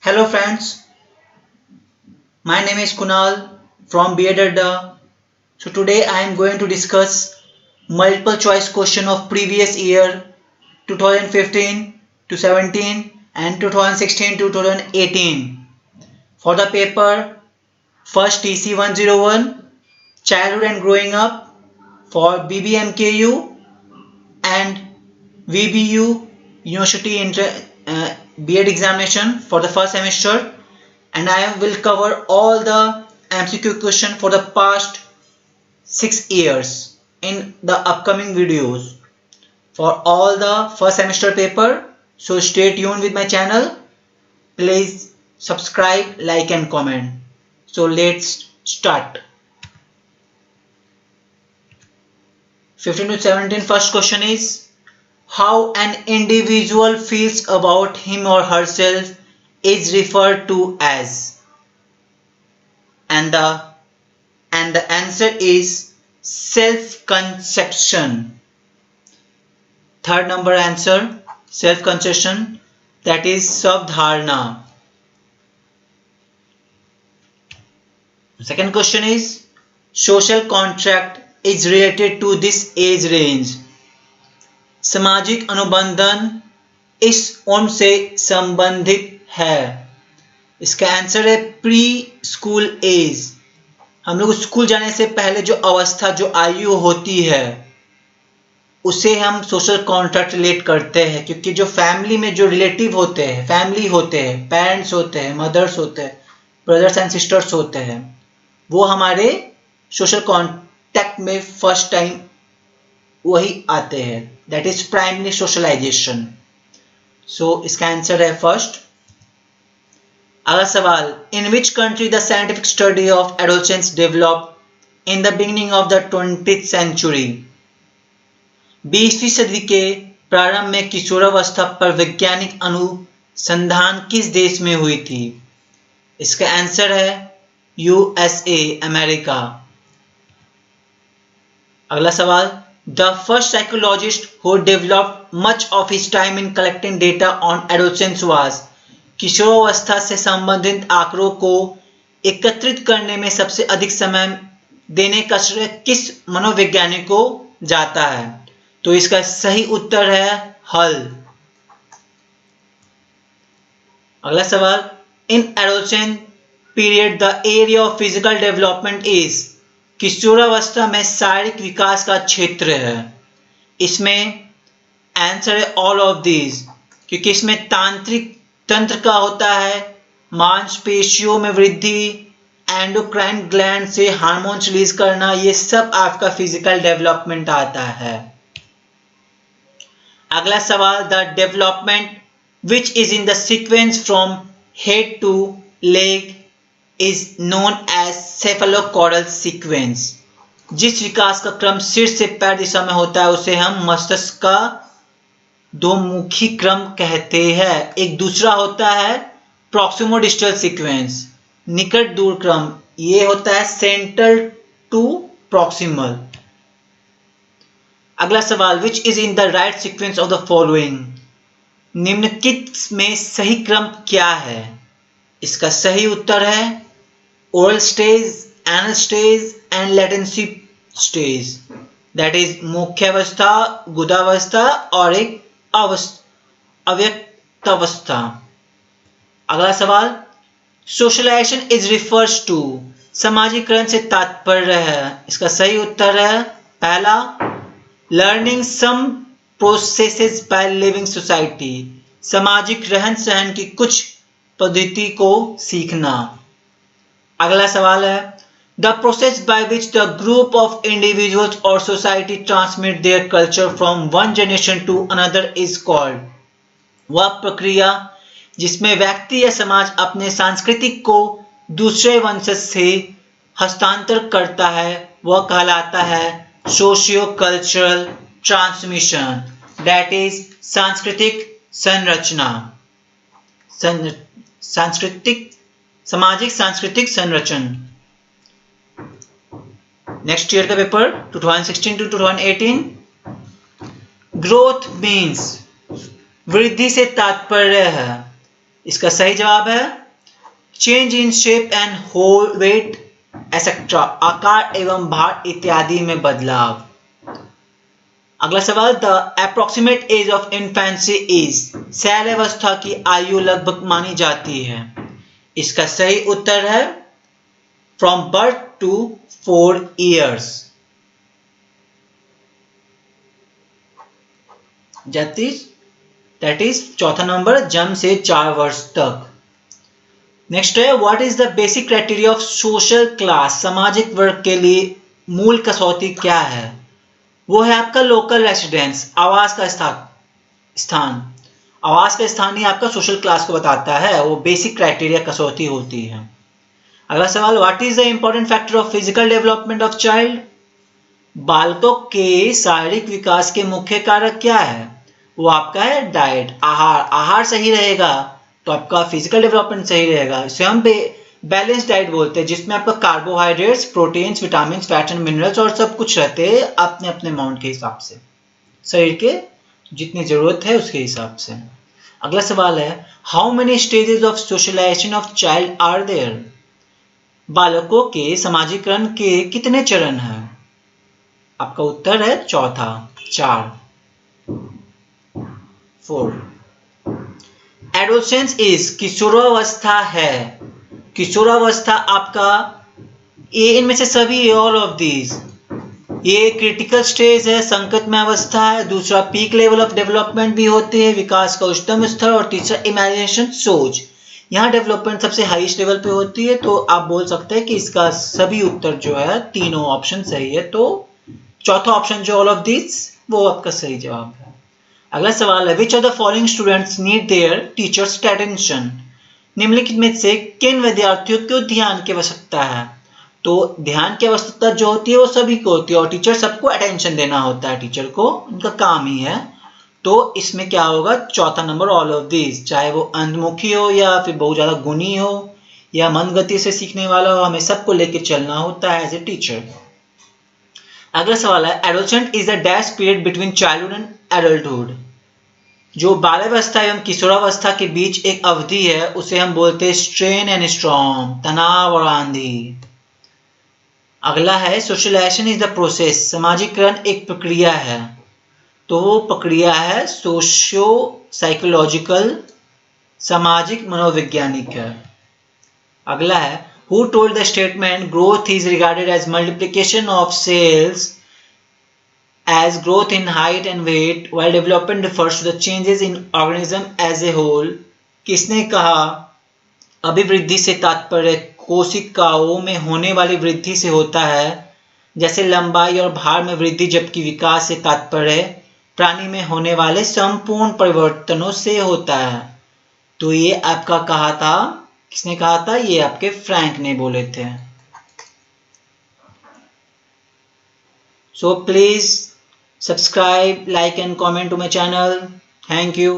Hello friends, my name is Kunal from B.Ed Adda. So today I am going to discuss multiple choice question of previous year 2015 to 17 and 2016 to 2018 for the paper first TC 101 Childhood and Growing Up for BBMKU and VBU University B.Ed examination for the first semester, and I will cover all the MCQ question for the past 6 years in the upcoming videos for all the first semester paper. So stay tuned with my channel. Please subscribe, like and comment. So let's start. 15 to 17 first question is, how an individual feels about him or herself is referred to as, and the answer is self-conception. Third number answer, self-conception, that is Savdharna. Second question is, social contract is related to this age range. सामाजिक अनुबंधन इस उम्र से संबंधित है. इसका answer है pre school as. हम लोग स्कूल जाने से पहले जो अवस्था, जो आयु होती है, उसे हम सोशल कॉन्ट्रैक्ट रिलेट करते हैं, क्योंकि जो फैमिली में जो रिलेटिव होते हैं, फैमिली होते हैं, पेरेंट्स होते हैं, मदर्स होते हैं, ब्रदर्स एंड सिस्टर्स होते हैं, वो हमारे सोशल कॉन्टैक्ट में फर्स्ट टाइम वही आते हैं. That is primary socialization. So इसका आंसर है फर्स्ट. अगला सवाल, in which country the scientific study of adolescence develop in the beginning of the 20th century. 20वीं सदी के प्रारंभ में किशोरावस्था पर वैज्ञानिक अनुसंधान किस देश में हुई थी? इसका आंसर है यूएसए, अमेरिका. अगला सवाल, the first psychologist who developed much of his time in collecting data on adolescence was. किशोरावस्था से संबंधित आंकड़ों को एकत्रित करने में सबसे अधिक समय देने का श्रेय किस मनोवैज्ञानिक को जाता है? तो इसका सही उत्तर है हल. अगला सवाल, in adolescent period the area of physical development is. किशोरावस्था में शारीरिक विकास का क्षेत्र है. इसमें आंसर है ऑल ऑफ दीज, क्योंकि इसमें तांत्रिक तंत्र का होता है, मांसपेशियों में वृद्धि, एंडोक्राइन ग्लैंड से हार्मोन्स रिलीज करना, ये सब आपका फिजिकल डेवलपमेंट आता है. अगला सवाल, the development which is in the sequence from head to leg is known as cephalocaudal sequence. जिस विकास का क्रम सिर से पैर दिशा में होता है उसे हम मस्तिष्क का दो मुखी क्रम कहते हैं. एक दूसरा होता है प्रॉक्सिमोडिस्टल सीक्वेंस, निकट दूर क्रम. ये होता है सेंट्रल टू प्रॉक्सिमल. अगला सवाल, which is in the right sequence of the following. निम्नलिखित में सही क्रम क्या है? इसका सही उत्तर है oral stage, anal stage and latency stage. That is मुख्यावस्था, गुदावस्था और एक अव्यक्त अवस्था. अगला सवाल, सोशलाइजेशन इज रिफर्स टू. सामाजिकरण से तात्पर्य है. इसका सही उत्तर है पहला, learning some processes by living society. सामाजिक रहन सहन की कुछ पद्धति को सीखना. अगला सवाल है, the process by which the group of individuals और society transmit their culture from one generation to another is called. वह प्रक्रिया जिसमें व्यक्ति या समाज अपने सांस्कृतिक को दूसरे वंशज से हस्तांतर करता है वह कहलाता है socio cultural transmission. That is सांस्कृतिक संरचना, सामाजिक सांस्कृतिक संरचना. नेक्स्ट ईयर का पेपर 2016 टू 2018. ग्रोथ मीन्स, वृद्धि से तात्पर्य है इसका सही जवाब है change in shape and whole weight etcetera, आकार एवं भार इत्यादि में बदलाव। अगला सवाल, the approximate age of infancy is, शैशवावस्था की आयु लगभग मानी जाती है। इसका सही उत्तर है from birth to 4 years, that is चौथा नंबर, जन्म से 4 वर्ष तक। नेक्स्ट है, what is the basic criteria of social class, सामाजिक वर्ग के लिए मूल कसौटी क्या है? वो है आपका लोकल रेसिडेंस, आवास का स्थान। आवास का स्थान ही आपका सोशल क्लास को बताता है, वो बेसिक क्राइटेरिया कसौटी होती है। अगला सवाल, what is the important factor of physical development of child, बालकों के शारीरिक विकास के मुख्य कारक क्या है? वो आपका है डाइट, आहार। आहार सही रहेगा तो आपका फिजिकल डेवलपमेंट सही रहेगा। इसे हम बैलेंस डाइट बोलते हैं, जिसमें आपका carbohydrates, proteins, vitamin, fat and minerals और सब कुछ रहते हैं अपने अपने अमाउंट के हिसाब से, शरीर के जितनी जरूरत है उसके हिसाब से। अगला सवाल है, how many stages of socialization of child are there, बालकों के समाजीकरण के कितने चरण हैं? आपका उत्तर है चौथा, 4। एडोलेसेंस इज, किशोरावस्था है। किशोरावस्था आपका ये इनमें से सभी, ऑल ऑफ दीज। ये क्रिटिकल स्टेज है, संकटमय अवस्था है। दूसरा पीक लेवल ऑफ डेवलपमेंट भी होती है, विकास का उच्चतम स्तर। और तीसरा इमेजिनेशन, सोच। यहाँ डेवलपमेंट सबसे हाईएस्ट लेवल पे होती है, तो आप बोल सकते हैं कि इसका सभी उत्तर जो है, तीनों ऑप्शन सही है। तो चौथा ऑप्शन जो ऑल ऑफ दिस, वो आपका सही जवाब है। अगला सवाल है, which of the following students need their teachers attention, निम्नलिखित में से किन विद्यार्थियों को ध्यान की आवश्यकता है? तो ध्यान की आवश्यकता जो होती है वो सभी को होती है, और टीचर सबको अटेंशन देना होता है, टीचर को उनका काम ही है। तो इसमें क्या होगा, चौथा नंबर, ऑल ऑफ दिस। चाहे वो अंतमुखी हो या फिर बहुत ज्यादा गुणी हो या मंद गति से सीखने वाला हो, हमें सबको लेके चलना होता है एज ए टीचर। अगला सवाल है, adolescent is the dash period between childhood and adulthood, जो बाल्यावस्था एवं किशोरावस्था के बीच एक अवधि है, उसे हम बोलते हैं स्ट्रेन एंड स्टॉर्म, तनाव और आंधी। अगला है, सोशलाइजेशन इज द प्रोसेस, समाजीकरण एक प्रक्रिया है। तो वो प्रक्रिया है सोशियो साइकोलॉजिकल, सामाजिक मनोवैज्ञानिक है। अगला है, who told the statement growth is regarded as multiplication of cells as growth in height and weight while development refers to the changes in organism as a whole। किसने कहा अभिवृद्धि से तात्पर्य कोशिकाओं में होने वाली वृद्धि से होता है, जैसे लंबाई और भार में वृद्धि, जबकि विकास से तात्पर्य प्राणी में होने वाले संपूर्ण परिवर्तनों से होता है। तो ये आपका कहा था, किसने कहा था? ये आपके फ्रैंक ने बोले थे। So please subscribe, like and comment to my channel. Thank you.